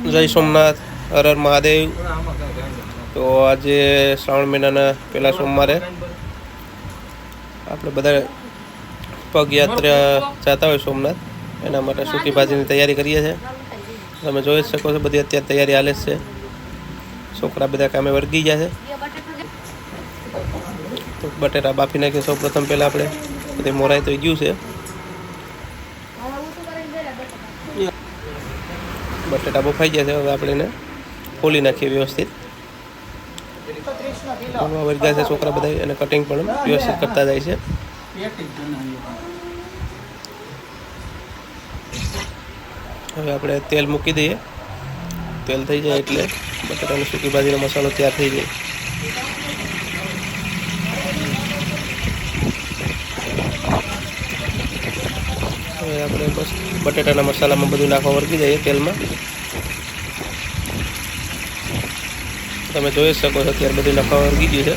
જય સોમનાથ, હર હર મહાદેવ। તો આજે શ્રાવણ મહિનાના પહેલા સોમવારે આપણે બધા પગયાત્રા જતા હોય સોમનાથ, એના માટે સૂકી ભાજીની તૈયારી કરીએ છીએ। તમે જોઈ શકો છો, બધી અત્યારે તૈયારી હાલે છે। છોકરા બધા કામે વળગી ગયા છે। તો બટેટા બાફી નાખીએ સૌ પ્રથમ પહેલાં આપણે, બધી મોરાઈ તો ગયું છે। બટેટા બફાઈ ગયા છે, હવે આપણે એને ફોલી નાખીએ વ્યવસ્થિત। વળગ્યા છે છોકરા બધા, અને કટિંગ પણ વ્યવસ્થિત કરતા જાય છે। હવે આપણે તેલ મૂકી દઈએ, તેલ થઈ જાય એટલે બટાટાની સૂકી ભાજીનો મસાલો તૈયાર થઈ જાય। હવે આપણે બસ બટાટાના મસાલામાં બધું નાખવા વળગી જઈએ તેલમાં। તમે જોઈ શકો છો અત્યારે બધું નાખવા વળગી ગયું છે।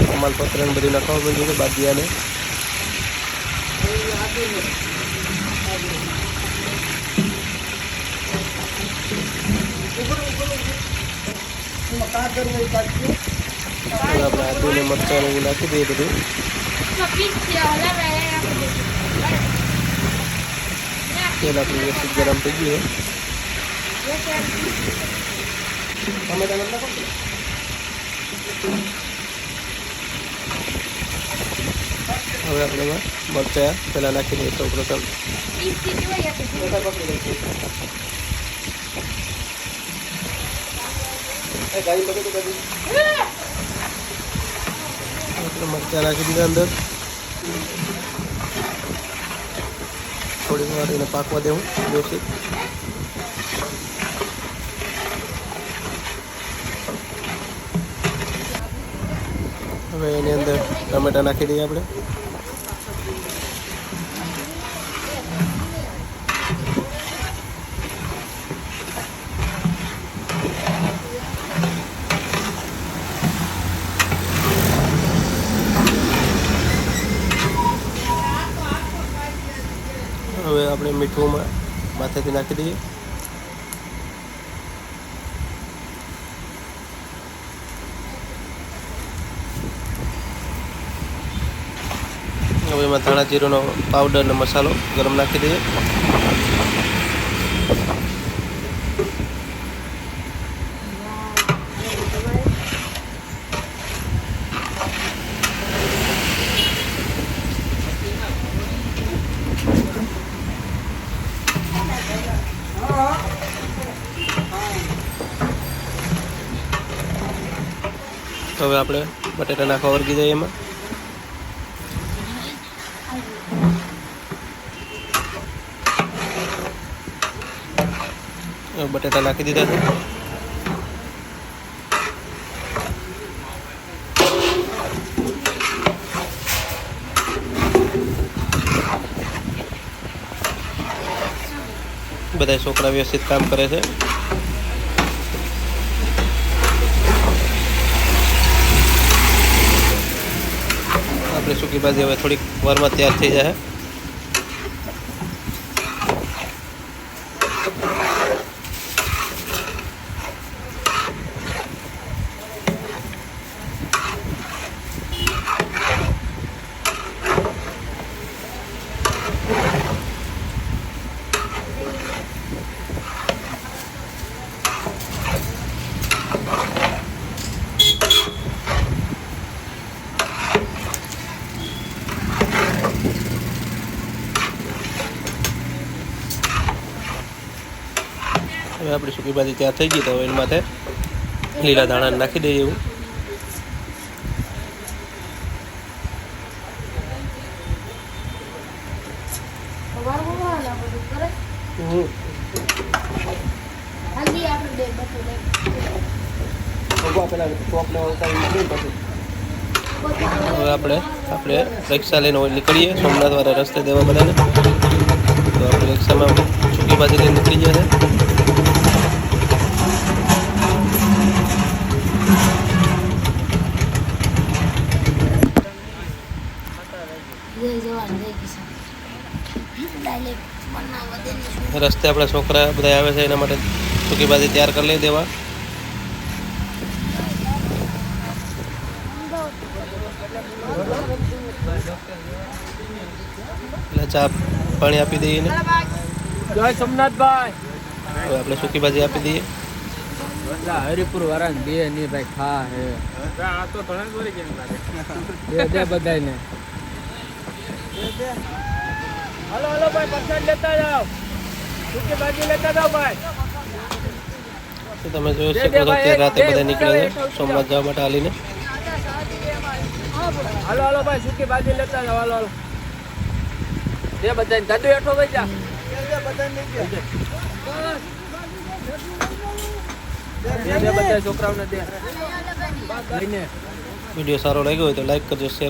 તમાલપત્ર ને બધું નાખવા માંડ્યું છે, બાદિયાને। આપણે આદુ ને મરચાં એવું નાખી દઈએ બધું। તેલ આપણું વ્યવસ્થિત ગરમ થઈ ગયું। હવે આપણે એમાં મરચાં પહેલાં નાખી દઈએ સૌ પ્રથમ। મરચાં નાખી દીધા અંદર, થોડી વાર એને પાકવા દેવું વ્યવસ્થિત। હવે એની અંદર ટમેટા નાખી દઈએ આપણે। હવે આપણે મીઠું માથેથી નાખી દઈએ। હવે એમાં ધાણા જીરુંનો પાવડર અને મસાલો ગરમ નાખી દઈએ। હવે આપણે બટેટા નાખવા વળગી જઈએ એમાં। બટેટા નાખી દીધા છે। બધા છોકરા વ્યવસ્થિત કામ કરે છે। આપણી સૂકી ભાજી હવે થોડીક વારમાં તૈયાર થઈ જાય। હવે આપણી સૂકી ભાજી તૈયાર થઈ ગઈ, તો એની માથે લીલા ધાણા નાખી દઈએ એવું। પેલા ટોપ ને ઉતારી પછી હવે આપણે રિક્ષા લઈને નીકળીએ સોમનાથ વાળા રસ્તે દેવા બધાને. તો આપણે રિક્ષામાં સૂકી ભાજી લઈને નીકળી ગયા છે. રસ્તે આપણા છોકરા બધા આવે છે એના માટે સૂકી ભાજી તૈયાર કરી લઈ દેવા. એટલે ચા પાણી આપી દઈએ ને. જય સોમનાથભાઈ. હવે આપણે સૂકી ભાજી આપી દઈએ. હરિપુર વાળા બે ની ભાઈ ખા હે આ તો ઘણા દોરી કેમ લાગે દે બધાને. હાલો હાલો ભાઈ પ્રસાદ લેતા જાઓ, સૂકી ભાજી લેતા જાઓ ભાઈ. તો તમે જોઈ શકો છો અત્યારે રાતે બધા નીકળે છે સોમનાથ જવા માટે હાલીને. હાલો હાલો ભાઈ સૂકી ભાજી લેતા જાઓ. હાલો હાલો દે બધાને. દાદુ હેઠો ભાઈ જા બધા છોકરાઓને દે. વિડીયો સારો લાગ્યો હોય તો લાઈક કરજો, શેર